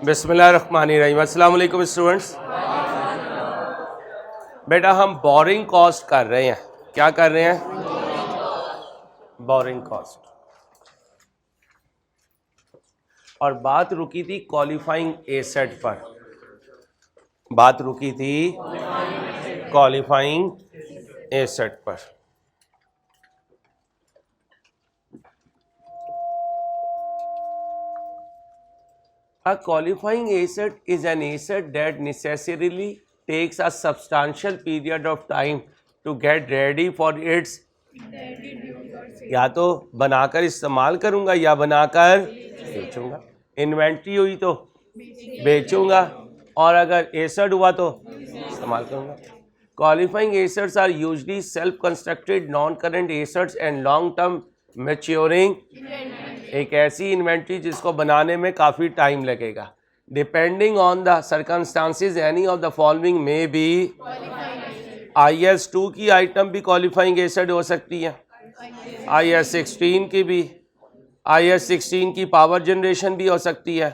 बिस्मिल्लाहिर्रहमानिर्रहीम। अस्सलाम वालेकुम स्टूडेंट्स। बेटा हम बोरिंग कॉस्ट कर रहे हैं। क्या कर रहे हैं? Borrowing cost. और बात रुकी थी क्वालिफाइंग एसेट पर। बात रुकी थी क्वालिफाइंग एसेट पर। A qualifying asset is an asset that necessarily takes a substantial period of time to get ready for its या तो बनाकर इस्तेमाल करूंगा या बनाकर बेचूंगा। इन्वेंट्री हुई तो बेचूंगा और अगर एसेट हुआ तो इस्तेमाल करूंगा। Qualifying assets are usually self constructed non current assets and long term maturing. एक ऐसी इन्वेंट्री जिसको बनाने में काफ़ी टाइम लगेगा। Depending on the circumstances any of the following में बी। IS2 की आइटम भी क्वालिफाइंग एसेट हो सकती है, IS16 की भी, IS16 की पावर जनरेशन भी हो सकती है,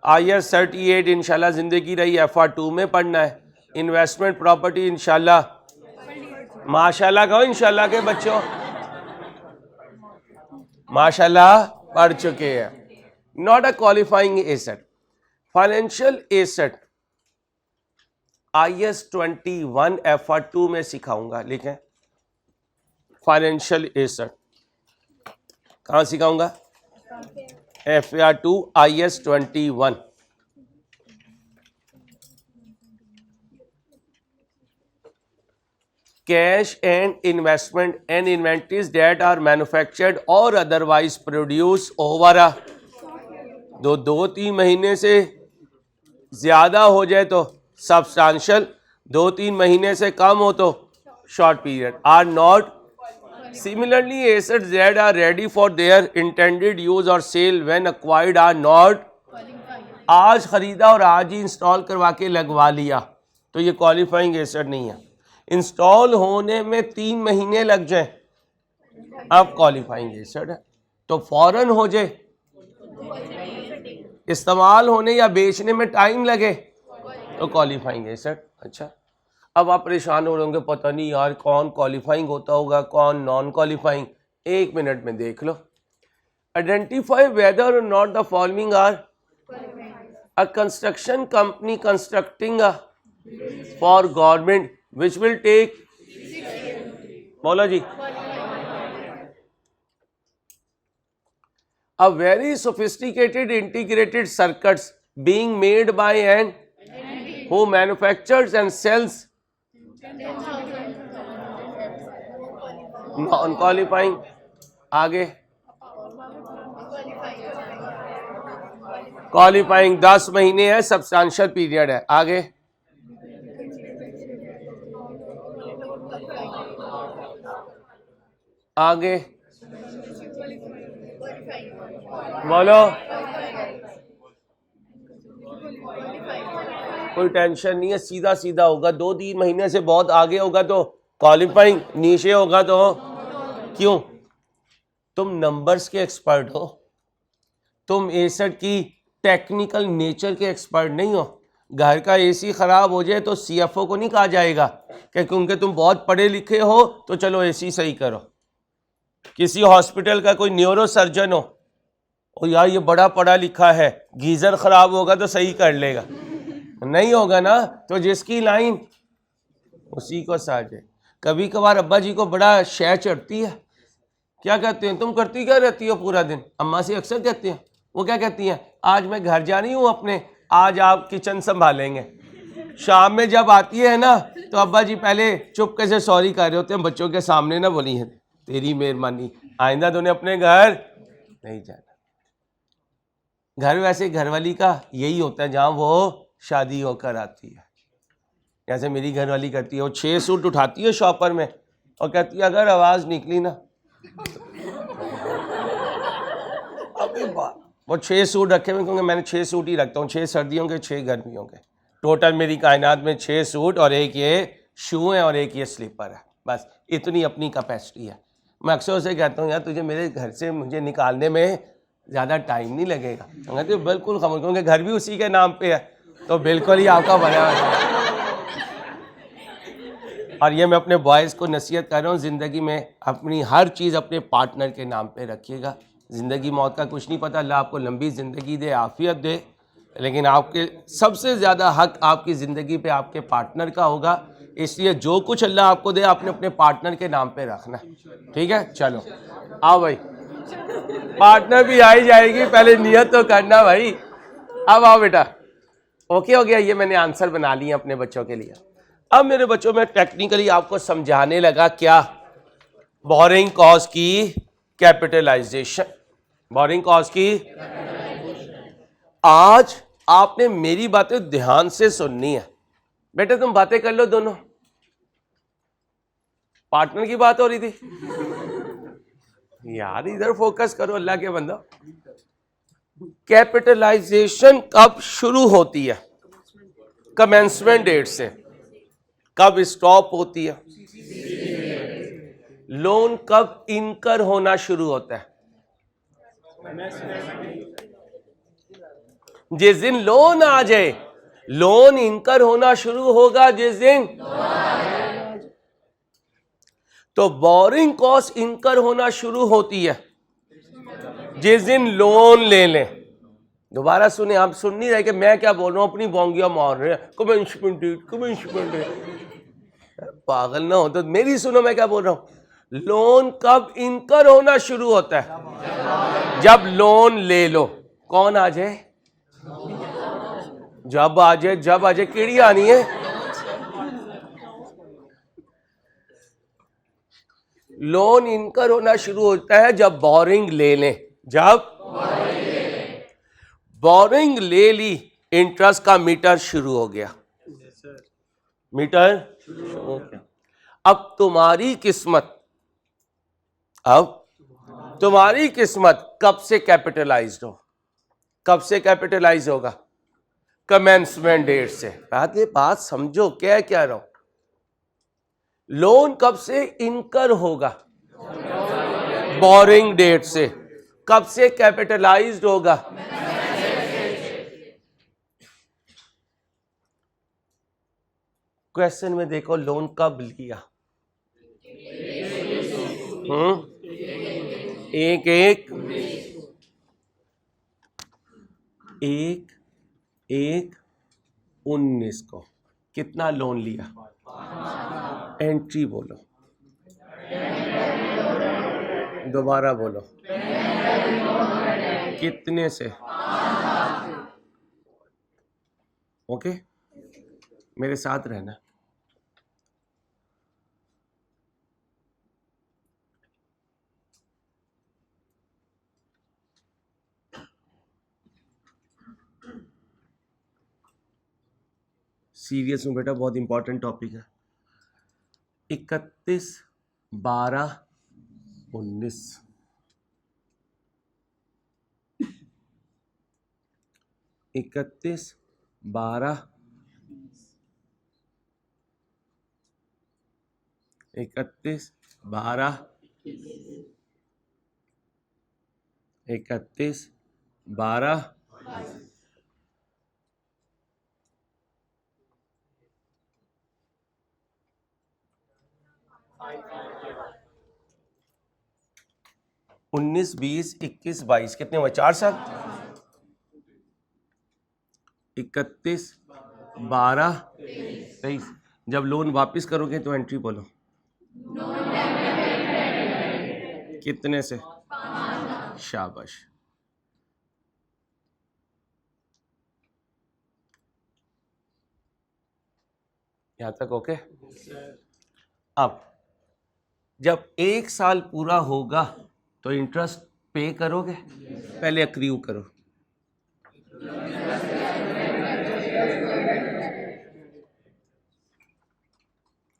IS38 इंशाल्लाह ज़िंदगी रही FR2 में पढ़ना है। इन्वेस्टमेंट प्रॉपर्टी इंशाल्लाह माशाल्लाह कहो इंशाल्लाह के बच्चों माशाल्लाह पढ़ चुके हैं। Not a qualifying asset. Financial asset IS21 FR2 में सिखाऊंगा। लिखें फाइनेंशियल एसेट कहाँ सिखाऊंगा? FR2 IS21। Cash and investment and inventories that are manufactured or otherwise produced over a 2-3 महीने से ज़्यादा हो जाए तो substantial, 2-3 महीने से कम हो तो short period, are not similarly assets that are ready for their intended use or sale when acquired are not। आज ख़रीदा और आज ही इंस्टॉल करवा के लगवा लिया तो ये क्वालिफाइंग एसेट नहीं है। इंस्टॉल होने में 3 महीने लग जाए अब क्वालिफाइंग एसेट है। तो फौरन हो जाए, इस्तेमाल होने या बेचने में टाइम लगे तो क्वालिफाइंग एसेट। अच्छा, अब आप परेशान हो रहे होंगे पता नहीं यार कौन क्वालिफाइंग होता होगा कौन नॉन क्वालिफाइंग। 1 मिनट में देख लो। आइडेंटिफाई वेदर और not the following are. A construction company constructing a for government which will take, बोलो जी, a very sophisticated integrated circuits being made by and who manufactures and sells non qualifying। आगे qualifying 10 महीने है, substantial period है। आगे आगे बोलो, कोई टेंशन नहीं है, सीधा सीधा होगा। 2-3 महीने से बहुत आगे होगा तो क्वालिफाइंग, नीचे होगा तो क्यों? तुम नंबर्स के एक्सपर्ट हो, तुम एसेट की टेक्निकल नेचर के एक्सपर्ट नहीं हो। घर का AC खराब हो जाए तो CFO को नहीं कहा जाएगा कि क्योंकि तुम बहुत पढ़े लिखे हो तो चलो AC सही करो। किसी हॉस्पिटल का कोई न्यूरो सर्जन हो, और यार ये बड़ा पढ़ा लिखा है, गीजर खराब होगा तो सही कर लेगा, नहीं होगा ना। तो जिसकी लाइन उसी को साजे। कभी कभार अब्बा जी को बड़ा शय चढ़ती है, क्या कहते हैं, तुम करती क्या रहती हो पूरा दिन? अम्मा से अक्सर कहते हैं, वो क्या कहती हैं, आज मैं घर जा रही हूँ अपने, आज आप किचन संभालेंगे। शाम में जब आती है ना तो अब्बा जी पहले चुपके से सॉरी कर रहे होते हैं, बच्चों के सामने ना बोली है तेरी मेहरबानी, आइंदा तूने अपने घर नहीं जाना। घर वैसे घरवाली का यही होता है जहाँ वो शादी होकर आती है। जैसे मेरी घरवाली करती है, वो 6 सूट उठाती है शॉपर में और कहती है अगर आवाज़ निकली ना अभी वो 6 सूट रखे हुए, क्योंकि मैंने 6 सूट ही रखता हूँ, 6 सर्दियों के 6 गर्मियों के। टोटल मेरी कायनात में 6 सूट और एक ये शू है और एक ये स्लीपर है, बस इतनी अपनी कैपेसिटी है। मैं अक्सर उसे कहता हूँ यार तुझे मेरे घर से मुझे निकालने में ज़्यादा टाइम नहीं लगेगा। कहते बिल्कुल खामोश, क्योंकि घर भी उसी के नाम पे है, तो बिल्कुल ही आपका बना है। और ये मैं अपने बॉयज़ को नसीहत कर रहा हूँ, ज़िंदगी में अपनी हर चीज़ अपने पार्टनर के नाम पे रखिएगा। ज़िंदगी मौत का कुछ नहीं पता, अल्लाह आपको लंबी ज़िंदगी दे, आफियत दे, लेकिन आपके सबसे ज़्यादा हक आपकी ज़िंदगी पे आपके पार्टनर का होगा। इसलिए जो कुछ अल्लाह आपको दे आपने अपने पार्टनर के नाम पे रखना, ठीक है। चलो आओ भाई, पार्टनर भी आ ही जाएगी, पहले नियत तो करना भाई। अब आओ बेटा, ओके हो गया, ये मैंने आंसर बना लिया अपने बच्चों के लिए। अब मेरे बच्चों में टेक्निकली आपको समझाने लगा क्या, बोरिंग कॉस्ट की कैपिटलाइजेशन, बोरिंग कॉस्ट की। आज आपने मेरी बातें ध्यान से सुननी है। बेटे तुम बातें कर लो दोनों, पार्टनर की बात हो रही थी यार, इधर फोकस करो अल्लाह के बंदा। कैपिटलाइजेशन कब शुरू होती है? कमेंसमेंट डेट से। कब स्टॉप होती है? लोन कब इनकर होना शुरू होता है? जिस दिन लोन आ जाए, लोन इनकर होना शुरू होगा जिस दिन। तो बोरिंग कॉस्ट इनकर होना शुरू होती है जिस दिन लोन ले लें। दोबारा सुने, आप सुन नहीं रहे कि मैं क्या बोल रहा हूं, अपनी बोंगिया मार रहे हैं। कमेंसमेंट डेट, कमेंसमेंट डेट, पागल ना हो तो मेरी सुनो, मैं क्या बोल रहा हूं। लोन कब इनकर होना शुरू होता है? जब लोन ले लो। कौन आ जाए? जब आ जाए, जब आ जाए, कीड़ी आनी है। लोन इनकर होना शुरू होता है जब बोरिंग ले लें। जब बोरिंग ले ली, इंटरेस्ट का मीटर शुरू हो गया। मीटर शुरू हो गया। अब तुम्हारी किस्मत, अब तुम्हारी किस्मत कब से कैपिटलाइज्ड हो? कब से कैपिटलाइज होगा? कमेंसमेंट डेट से। बात समझो क्या कह रहा हूं। लोन कब से इनकर होगा? बोरिंग डेट से। कब से कैपिटलाइज्ड होगा? क्वेश्चन में देखो, लोन कब लिया? एक एक एक एक 19 को। कितना लोन लिया? एंट्री बोलो, दोबारा बोलो, कितने से? ओके, मेरे साथ रहना। सीरियस हूँ बेटा, बहुत इंपॉर्टेंट टॉपिक है। 31 12 19, 31 12 31 12 31 12 19 20 21 22, कितने हुए? 4 साल। 31 12 23। जब लोन वापस करोगे तो एंट्री बोलो, कितने से? शाबाश। यहां तक ओके? अब जब 1 साल पूरा होगा तो इंटरेस्ट पे करोगे? पहले अक्रियू करो।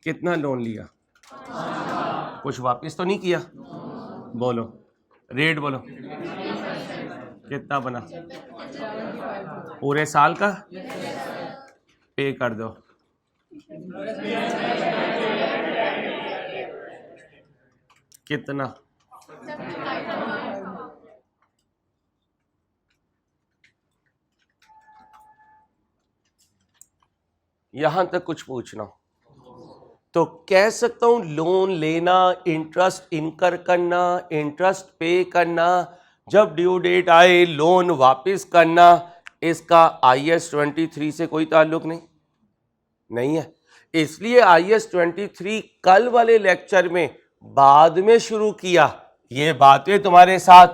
कितना लोन लिया? कुछ वापस तो नहीं किया? बोलो, रेट बोलो, कितना बना? पूरे साल का पे कर दो। कितना? यहां तक कुछ पूछना तो कह सकता हूं लोन लेना, इंटरेस्ट इनकर करना, इंटरेस्ट पे करना, जब ड्यू डेट आए लोन वापस करना, इसका IAS 23 से कोई ताल्लुक नहीं है। इसलिए IAS 23 कल वाले लेक्चर में बाद में शुरू किया, ये बातें तुम्हारे साथ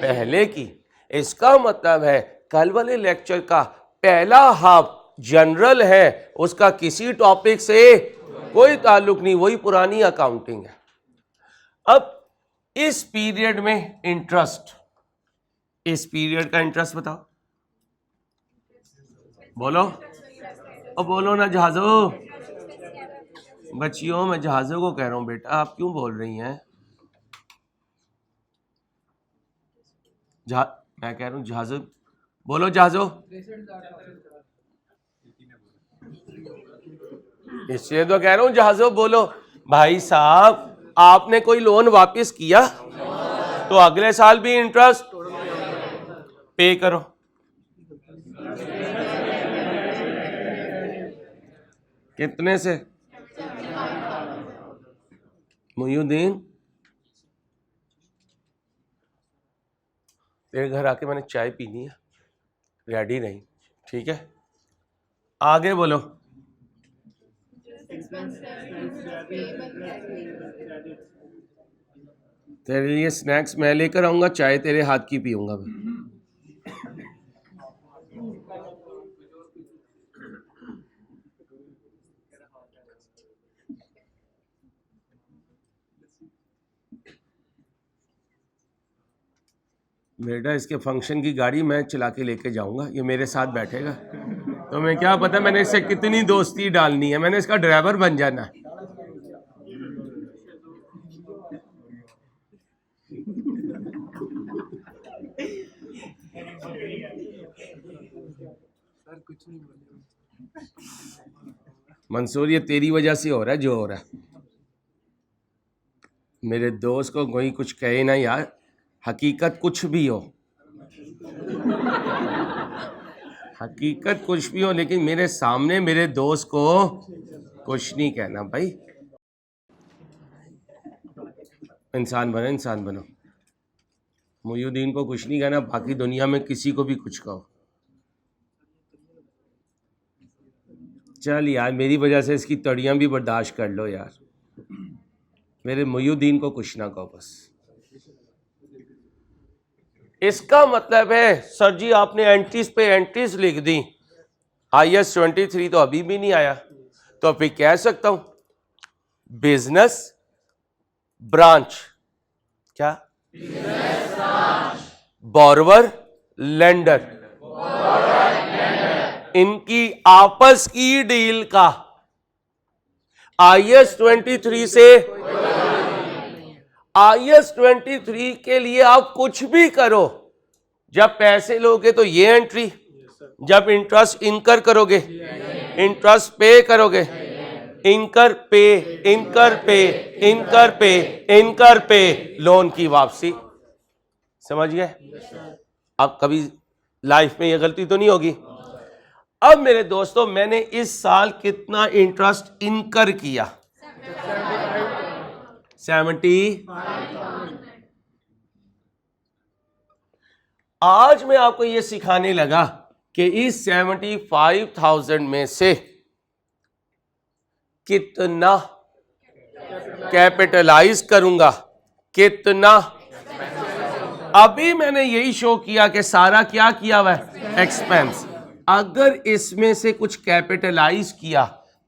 पहले की। इसका मतलब है कल वाले लेक्चर का पहला हाफ जनरल है, उसका किसी टॉपिक से कोई ताल्लुक नहीं, वही पुरानी अकाउंटिंग है। अब इस पीरियड में इंटरेस्ट, इस पीरियड का इंटरेस्ट बताओ, बोलो और बोलो ना जहाजो, बच्चियों मैं जहाजों को कह रहा हूं बेटा, आप क्यों बोल रही हैं? मैं कह रहा हूं जहाजों, बोलो जहाजों, इसलिए तो कह रहा हूं जहाजों बोलो। भाई साहब आपने कोई लोन वापस किया तो अगले साल भी इंटरेस्ट पे करो। कितने से? मुयुद्दीन तेरे घर आके मैंने चाय पीनी है, रेडी नहीं, ठीक है? आगे बोलो। तेरे लिए स्नैक्स मैं लेकर आऊंगा, चाय तेरे हाथ की पीऊंगा मैं। बेटा इसके फंक्शन की गाड़ी मैं चला के लेके जाऊंगा, ये मेरे साथ बैठेगा, तो मैं क्या पता मैंने इससे कितनी दोस्ती डालनी है, मैंने इसका ड्राइवर बन जाना है। मंसूर ये तेरी वजह से हो रहा है जो हो रहा है। मेरे दोस्त को कोई कुछ कहे ना यार, हकीकत कुछ भी हो, हकीकत कुछ भी हो, लेकिन मेरे सामने मेरे दोस्त को कुछ नहीं कहना भाई। इंसान बनो, इंसान बनो। मुयुद्दीन को कुछ नहीं कहना, बाकी दुनिया में किसी को भी कुछ कहो। चल यार मेरी वजह से इसकी तड़ियां भी बर्दाश्त कर लो यार, मेरे मुयुद्दीन को कुछ ना कहो बस। इसका मतलब है सर जी आपने एंट्रीज पे एंट्रीज लिख दी, IAS 23 तो अभी भी नहीं आया, तो फिर कह सकता हूं बिजनेस ब्रांच, क्या बोरवर लेंडर, इनकी आपस की डील का IAS 23 से, IAS 23 के लिए आप कुछ भी करो, जब पैसे लोगे तो ये एंट्री, जब इंटरेस्ट इनकर करोगे, इंटरेस्ट पे करोगे, इनकर पे, इनकर पे, इनकर पे, इनकर पे, लोन की वापसी। समझ गए? अब कभी लाइफ में ये गलती तो नहीं होगी। अब मेरे दोस्तों मैंने इस साल कितना इंटरेस्ट इनकर किया? 70। आज मैं आपको यह सिखाने लगा कि इस 75,000 में से कितना कैपिटलाइज करूंगा, कितना। अभी मैंने यही शो किया कि सारा क्या किया हुआ है, एक्सपेंस। अगर इसमें से कुछ कैपिटलाइज किया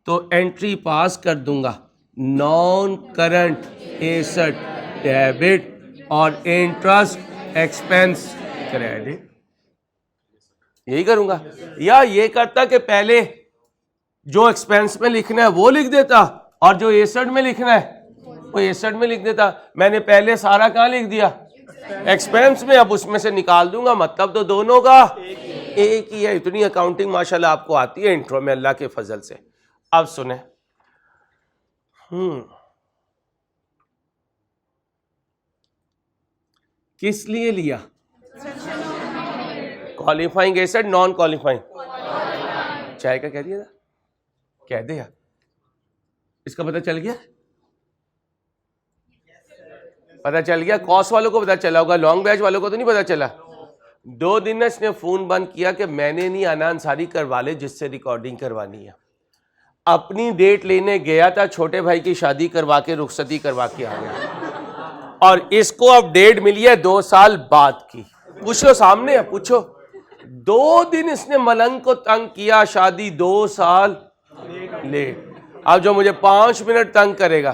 तो एंट्री पास कर दूंगा, नॉन करंट एसेट डेबिट और इंटरेस्ट एक्सपेंस क्रेडिट, यही करूंगा। या ये करता कि पहले जो एक्सपेंस में लिखना है वो लिख देता और जो एसेट में लिखना है वो एसेट में लिख देता। मैंने पहले सारा कहां लिख दिया, एक्सपेंस में, अब उसमें से निकाल दूंगा, मतलब तो दोनों का एक ही है। इतनी अकाउंटिंग माशाल्लाह आपको आती है इंट्रो में अल्लाह के फजल से। अब सुने, किस लिए लिया? क्वालिफाइंग एसेट, नॉन क्वालिफाइंग, चाय का कह दिया था, कह दे यार, इसका पता चल गया? पता चल गया? कॉस्ट वालों को पता चला होगा, लॉन्ग बैच वालों को तो नहीं पता चला। 2 दिन ना इसने फोन बंद किया कि मैंने नहीं आना, अंसारी करवा ले जिससे रिकॉर्डिंग करवानी है। अपनी डेट लेने गया था, छोटे भाई की शादी करवा के रुखसती करवा के आ गया, और इसको अब डेट मिली है 2 साल बाद की। पूछ लो, सामने है, पूछो। 2 दिन इसने मलंग को तंग किया, शादी 2 साल लेट। अब जो मुझे 5 मिनट तंग करेगा,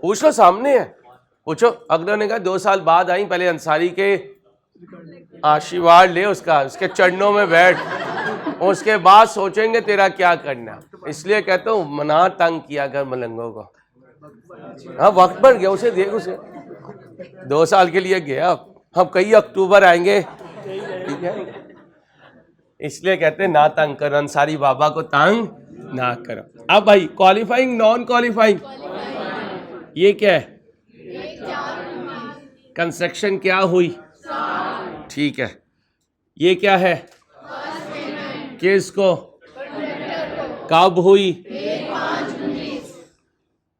पूछ लो, सामने है, पूछो। अगले ने कहा 2 साल बाद आई, पहले अंसारी के आशीर्वाद ले उसका, उसके चरणों में बैठ, उसके बाद सोचेंगे तेरा क्या करना। इसलिए कहता हूं मना तंग किया कर मलंगों को। हाँ, वक्त बढ़ गया, उसे देख, उसे 2 साल के लिए गया, हम कई अक्टूबर आएंगे, ठीक है। इसलिए कहते हैं ना तंग करो, अंसारी बाबा को तंग ना करो। अब भाई क्वालिफाइंग, नॉन क्वालिफाइंग, ये क्या है? कंस्ट्रक्शन क्या हुई? ठीक है। ये क्या है? किसको? कब हुई?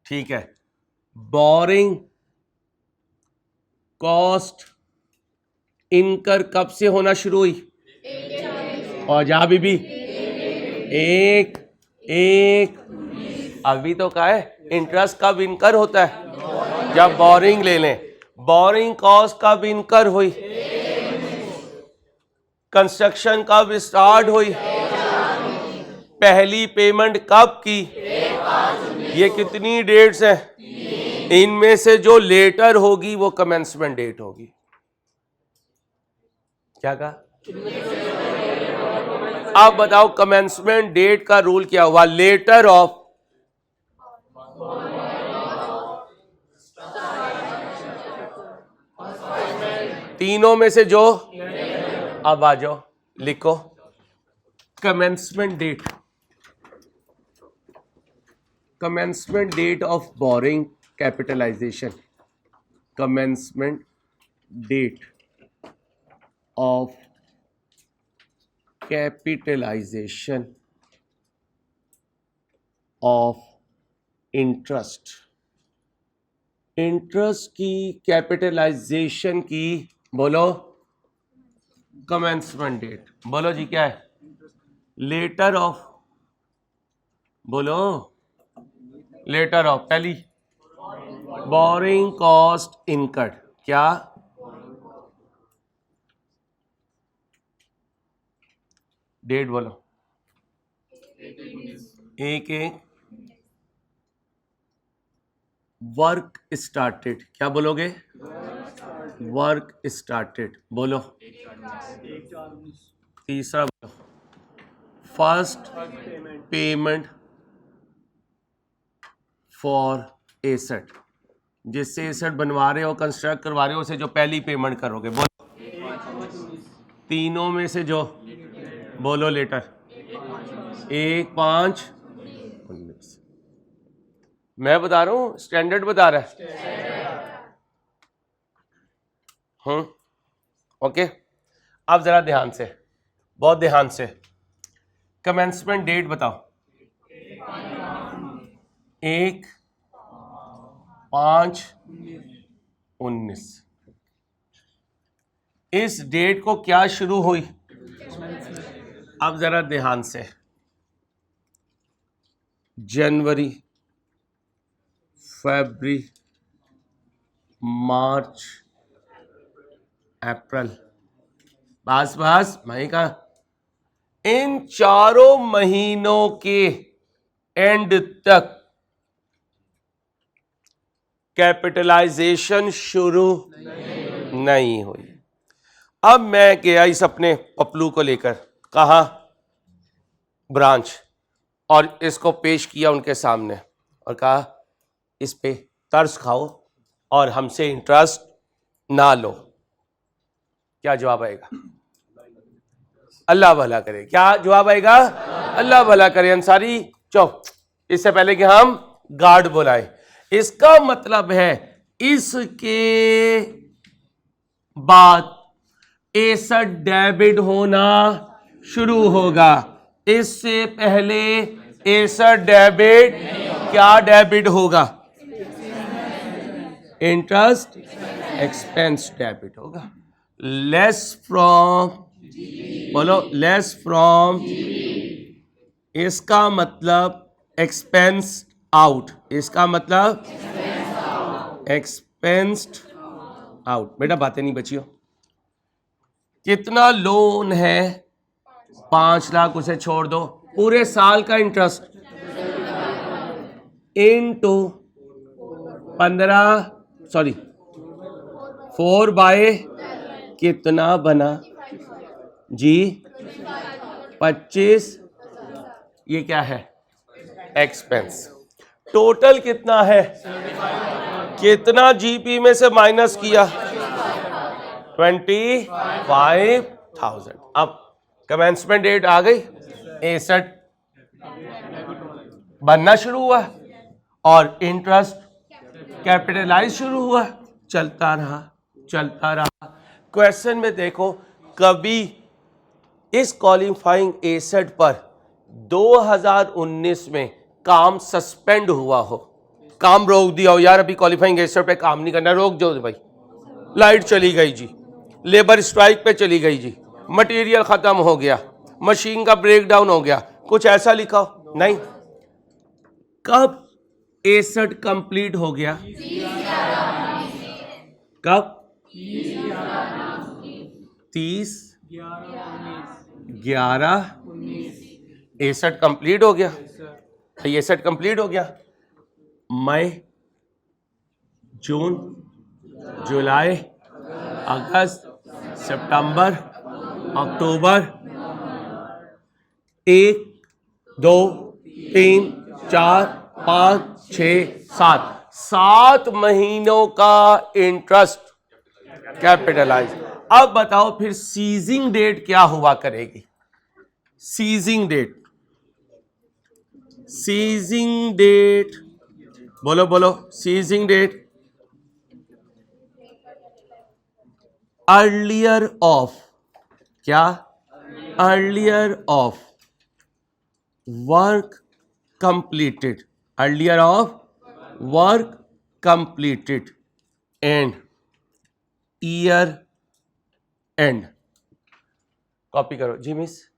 ठीक है। बोरिंग कॉस्ट इनकर कब से होना शुरू हुई? और जा बीबी, एक अभी तो कहा है इंटरेस्ट कब इनकर होता है? जब बोरिंग ले लें। बोरिंग कॉस्ट कब इनकर हुई? कंस्ट्रक्शन कब स्टार्ट हुई? पहली पेमेंट कब की? ये कितनी डेट्स हैं? इनमें से जो लेटर होगी वो कमेंसमेंट डेट होगी। क्या कहा? अब बताओ कमेंसमेंट डेट का रूल क्या हुआ? लेटर ऑफ तीनों में से जो, अब आ जाओ लिखो commencement date. commencement date of borrowing capitalization, commencement date of capitalization of interest, interest की कैपिटलाइजेशन की बोलो कमेंसमेंट डेट। बोलो जी क्या है? लेटर ऑफ, बोलो लेटर ऑफ, पहली बोरिंग कॉस्ट इनकर्ड, क्या? डेट बोलो, 1/1। वर्क स्टार्टेड, क्या बोलोगे? वर्क स्टार्टेड, बोलो। तीसरा बोलो, फर्स्ट पेमेंट फॉर एसेट, जिससे एसेट बनवा रहे हो, कंस्ट्रक्ट करवा रहे हो, उसे जो पहली पेमेंट करोगे। बोलो तीनों में से जो, बोलो लेटर। 1/5/19। मैं बता रहा हूं, स्टैंडर्ड बता रहा है। ओके, अब जरा ध्यान से, बहुत ध्यान से, कमेंसमेंट डेट बताओ। 1/5/19। इस डेट को क्या शुरू हुई? अब जरा ध्यान से, जनवरी, फरवरी, मार्च, अप्रैल, बस मैं कहा इन चारों महीनों के एंड तक कैपिटलाइजेशन शुरू नहीं हुई। अब मैं गया इस अपने पपलू को लेकर, कहा ब्रांच, और इसको पेश किया उनके सामने और कहा इस पे तर्स खाओ और हमसे इंटरेस्ट ना लो। क्या जवाब आएगा? अल्लाह भला करे। क्या जवाब आएगा? अल्लाह भला करे। अंसारी चुप, इससे पहले कि हम गार्ड बुलाए। इसका मतलब है इसके बाद एसेट डेबिट होना शुरू होगा। इससे पहले एसेट डेबिट, क्या डेबिट होगा? इंटरेस्ट एक्सपेंस डेबिट होगा। लेस फ्रॉम, बोलो लेस फ्रॉम, इसका मतलब एक्सपेंस आउट, इसका मतलब एक्सपेंस्ड आउट। बेटा बातें नहीं बची हो। कितना लोन है? 5 लाख, उसे छोड़ दो। पूरे साल का इंटरेस्ट इनटू 15, सॉरी 4 बाय कितना बना जी? 25। ये क्या है? एक्सपेंस। टोटल कितना है? कितना जीपी में से माइनस किया? 25,000। अब कमेंसमेंट डेट आ गई, एसेट बनना शुरू हुआ और इंटरेस्ट कैपिटलाइज शुरू हुआ, चलता रहा चलता रहा। क्वेश्चन में देखो, कभी इस क्वालिफाइंग एसेट पर 2019 में काम सस्पेंड हुआ हो, काम रोक दिया हो, यार अभी क्वालिफाइंग एसेट पे काम नहीं करना, रोक दो भाई, लाइट चली गई जी, लेबर स्ट्राइक पे चली गई जी, मटेरियल खत्म हो गया, मशीन का ब्रेकडाउन हो गया, कुछ ऐसा लिखा हो? नहीं। कब एसेट कंप्लीट हो गया? कब? 30/11 एसेट कंप्लीट हो गया। एसेट कंप्लीट हो गया। मई, जून, जुलाई, अगस्त, सितंबर, अक्टूबर, 1, 2, 3, 4, 5, 6, 7 महीनों का इंटरेस्ट कैपिटलाइज। अब बताओ फिर सीजिंग डेट क्या हुआ करेगी? सीजिंग डेट, सीजिंग डेट, बोलो बोलो, सीजिंग डेट अर्लियर ऑफ, क्या? Earlier of work completed, earlier of work completed and year and. Copy करो जी मिस।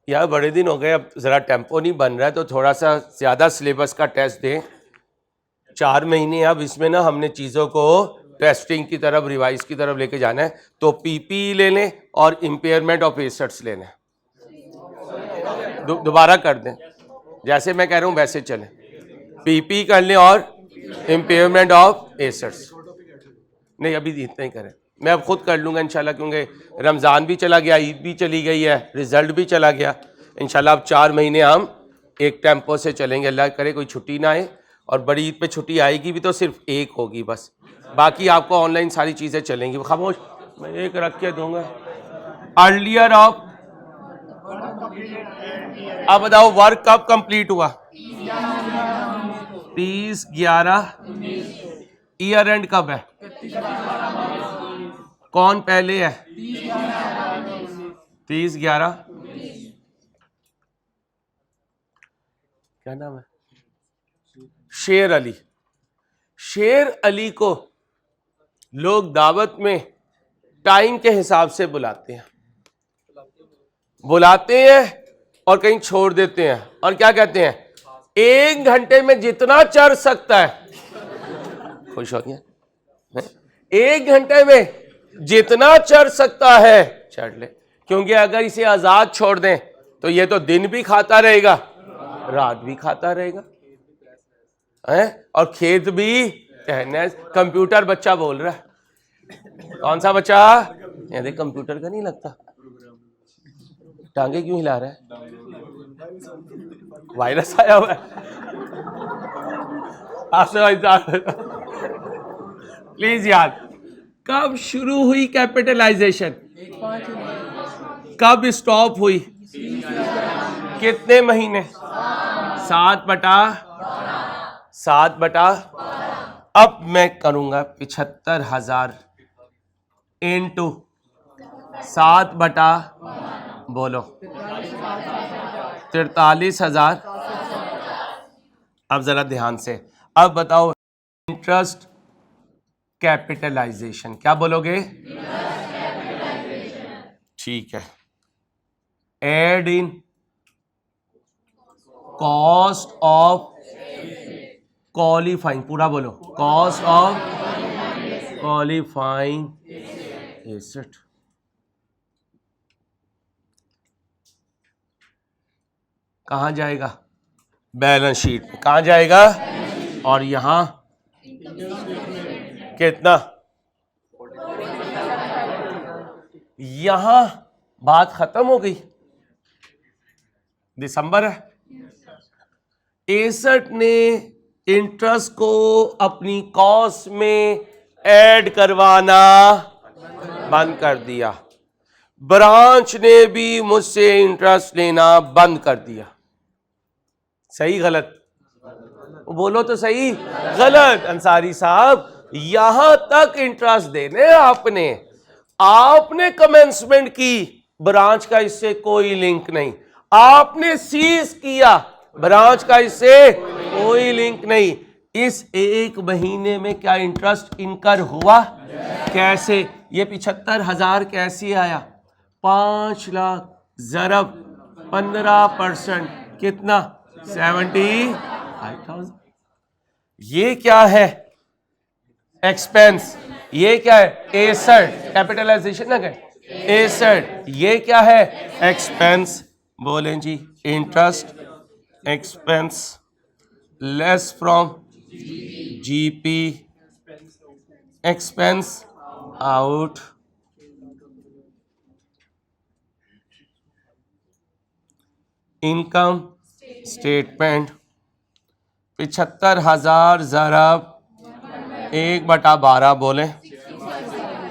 यार बड़े दिन हो गए, अब जरा टेम्पो नहीं बन रहा है, तो थोड़ा सा ज्यादा सिलेबस का टेस्ट दें। 4 महीने अब इसमें ना हमने चीजों को टेस्टिंग की तरफ, रिवाइज की तरफ लेके जाना है। तो पीपी ले लें और इम्पेयरमेंट ऑफ एसेट्स ले लें। दोबारा कर दें, जैसे मैं कह रहा हूं वैसे चलें। पीपी कर लें और इम्पेयरमेंट ऑफ एसेट्स। नहीं अभी इतना ही करें, मैं अब खुद कर लूंगा इंशाल्लाह, क्योंकि रमज़ान भी चला गया, ईद भी चली गई है, रिजल्ट भी चला गया। इंशाल्लाह अब 4 महीने हम एक टेम्पो से चलेंगे। अल्लाह करे कोई छुट्टी ना आए, और बड़ी ईद पे छुट्टी आएगी भी तो सिर्फ एक होगी बस, बाकी आपको ऑनलाइन सारी चीज़ें चलेंगी। खामोश, मैं एक रख के दूंगा। अर्लियर ऑफ, अब बताओ वर्क कब कंप्लीट हुआ? 30/11। ईयर एंड कब है? कौन पहले है? 30/11। क्या नाम है? शेर अली। शेर अली को लोग दावत में टाइम के हिसाब से बुलाते हैं और कहीं छोड़ देते हैं, और क्या कहते हैं? 1 घंटे में जितना चढ़ सकता है, खुश हो गया, 1 घंटे में जितना चढ़ सकता है चढ़ ले, क्योंकि अगर इसे आजाद छोड़ दें तो ये तो दिन भी खाता रहेगा, रात भी खाता रहेगा, है? और खेत भी कहना। कंप्यूटर बच्चा बोल रहा है। कौन सा बच्चा? ये देख, कंप्यूटर का नहीं लगता, टांगे क्यों हिला रहा है? वायरस आया हुआ है आपसे। प्लीज यार, कब शुरू हुई कैपिटलाइजेशन? कब स्टॉप हुई? कितने महीने? 7/7। अब मैं करूंगा 75,000 इंटू 7 बटा बोलो 43,000। अब जरा ध्यान से अब बताओ इंटरेस्ट कैपिटलाइजेशन क्या बोलोगे? ठीक है। Add in cost of qualifying, पूरा बोलो, कॉस्ट ऑफ क्वालिफाइंग एसेट। कहां जाएगा? बैलेंस शीट में। कहां जाएगा? और यहां कितना? यहां बात खत्म हो गई। दिसंबर है, एसेट ने इंटरेस्ट को अपनी कॉस्ट में ऐड करवाना बंद कर दिया। ब्रांच ने भी मुझसे इंटरेस्ट लेना बंद कर दिया। सही गलत? बोलो तो सही गलत। अंसारी साहब, यहां तक इंटरेस्ट देने आपने कमेंसमेंट की, ब्रांच का इससे कोई लिंक नहीं। आपने सीज किया, ब्रांच का इससे कोई लिंक नहीं। इस 1 महीने में क्या इंटरेस्ट इनकर हुआ? कैसे? ये 75,000 कैसे आया? 5 लाख ज़रब 15%, कितना? 75,000। ये क्या है? एक्सपेंस। ये क्या है? एसेट। कैपिटलाइजेशन ना कहें, एसेट। ये क्या है? एक्सपेंस। बोलें जी, interest expense less from GP expense out. Income statement 75,000 ज़रब 1/12 बोले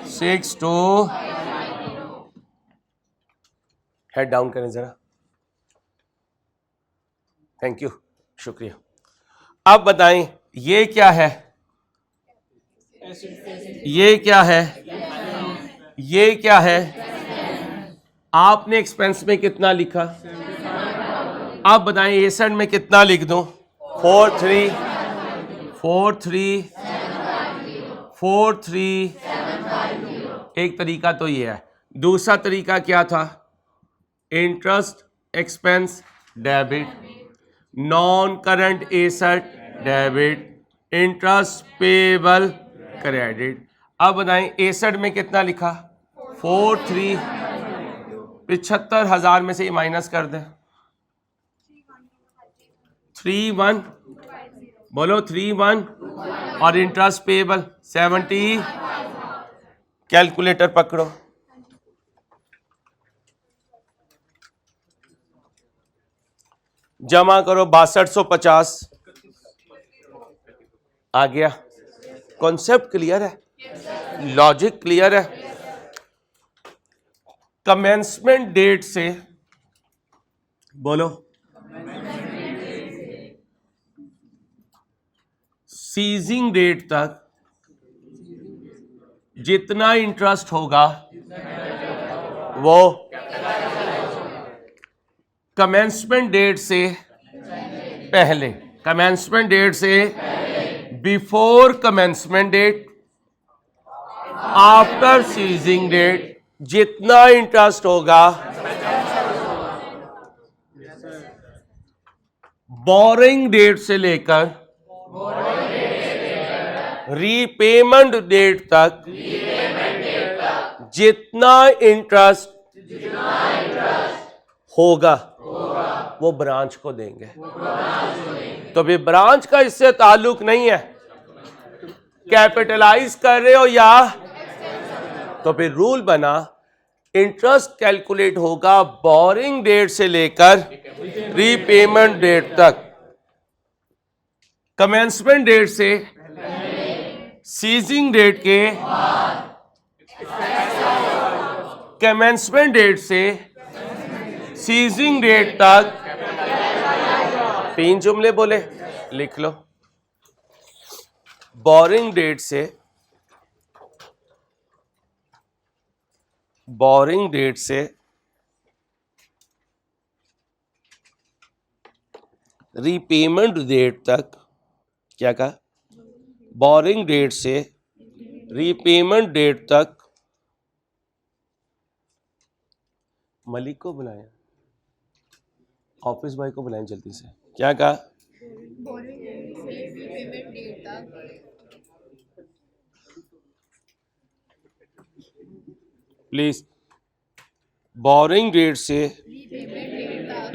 62। हेड डाउन करें जरा। थैंक यू, शुक्रिया। अब बताएं ये क्या है? ये क्या है? ये क्या है? आपने एक्सपेंस में कितना लिखा? आप बताएं एसेट में कितना लिख दूं? 43 एक तरीका तो ये है। दूसरा तरीका क्या था? Interest expense debit, non current asset debit, interest payable credit. अब बताएं एसेट में कितना लिखा? 43। 75,000 में से ये माइनस कर दें। 31 बोलो 31 और इंटरेस्ट पेबल 70। कैलकुलेटर पकड़ो। जमा करो 6250 आ गया। कॉन्सेप्ट क्लियर है? लॉजिक क्लियर है? कमेंसमेंट डेट से बोलो सीजिंग डेट तक जितना इंटरेस्ट होगा वो कमेंसमेंट डेट से पहले, कमेंसमेंट डेट से before commencement date, after ceasing date जितना इंटरेस्ट होगा बोरिंग डेट से लेकर रीपेमेंट डेट तक जितना इंटरेस्ट होगा वो ब्रांच को देंगे। तो भी ब्रांच का इससे ताल्लुक नहीं है। कैपिटलाइज कर रहे हो या, तो फिर रूल बना इंटरेस्ट कैलकुलेट होगा बोरिंग डेट से लेकर रीपेमेंट डेट तक, कमेंसमेंट डेट से सीजिंग डेट के, कमेंसमेंट डेट से सीजिंग डेट तक। 3 जुमले बोले, लिख लो। बोरिंग डेट से बोरिंग डेट से रीपेमेंट डेट तक, क्या कहा, बोरिंग डेट से रीपेमेंट डेट तक, मलिक को बुलाया, ऑफिस बॉय को बुलाएं जल्दी से, क्या कहा, प्लीज, बोरिंग डेट से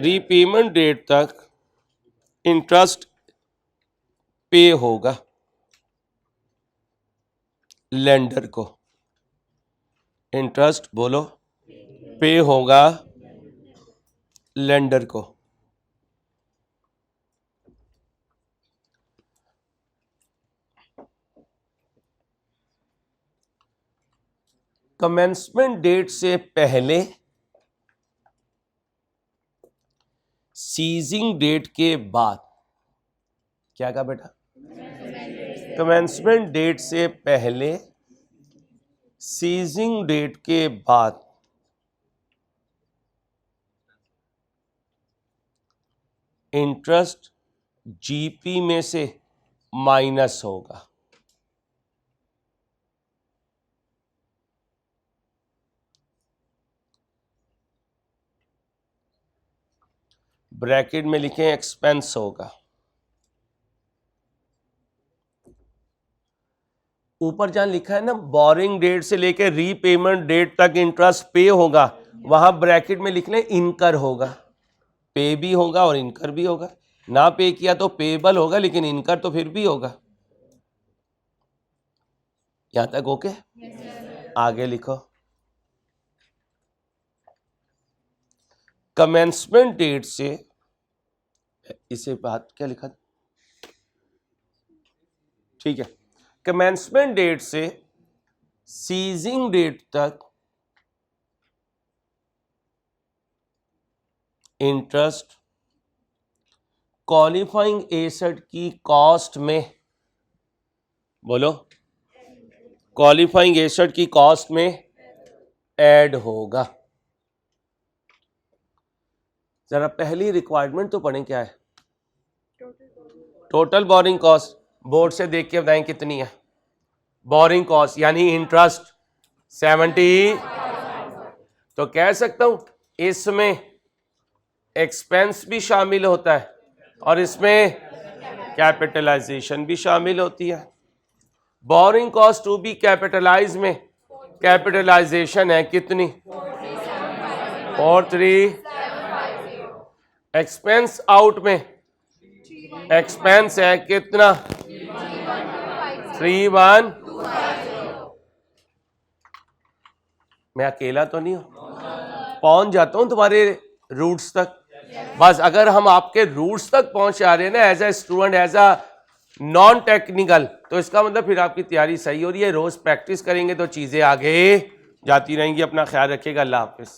रीपेमेंट डेट तक इंटरेस्ट पे होगा लेंडर को, इंटरेस्ट बोलो पे होगा लेंडर को। कमेंसमेंट डेट से पहले सीजिंग डेट के बाद, क्या कहा बेटा, कमेंसमेंट डेट से पहले सीजिंग डेट के बाद इंटरेस्ट जीपी में से माइनस होगा। ब्रैकेट में लिखें एक्सपेंस होगा। ऊपर जहां लिखा है ना बोरिंग डेट से लेकर रीपेमेंट डेट तक इंटरेस्ट पे होगा, वहां ब्रैकेट में लिख लें इनकर होगा। पे भी होगा और इनकर भी होगा। ना पे किया तो पेबल होगा, लेकिन इनकर तो फिर भी होगा। यहां तक ओके? आगे लिखो, कमेंसमेंट डेट से, इसे बात क्या लिखा, ठीक है, कमेंसमेंट डेट से सीजिंग डेट तक इंटरेस्ट क्वालिफाइंग एसेट की कॉस्ट में, बोलो, क्वालिफाइंग एसेट की कॉस्ट में ऐड होगा। जरा पहली रिक्वायरमेंट तो पढ़ें, क्या है, टोटल बोरिंग कॉस्ट। बोर्ड से देख के बताएं कितनी है बोरिंग कॉस्ट, यानी इंटरेस्ट 70। तो कह सकता हूं इसमें एक्सपेंस भी शामिल होता है और इसमें कैपिटलाइजेशन भी शामिल होती है। Borrowing cost to be capitalize में कैपिटलाइजेशन है कितनी, 43। एक्सपेंस आउट में एक्सपेंस है कितना, 31। मैं अकेला तो नहीं हूं, पहुंच जाता हूं तुम्हारे रूट्स तक। बस अगर हम आपके रूट्स तक पहुंच जा रहे हैं ना as a student, as a non technical, तो इसका मतलब फिर आपकी तैयारी सही हो रही है। रोज प्रैक्टिस करेंगे तो चीजें आगे जाती रहेंगी। अपना ख्याल रखिएगा। अल्लाह हाफिज।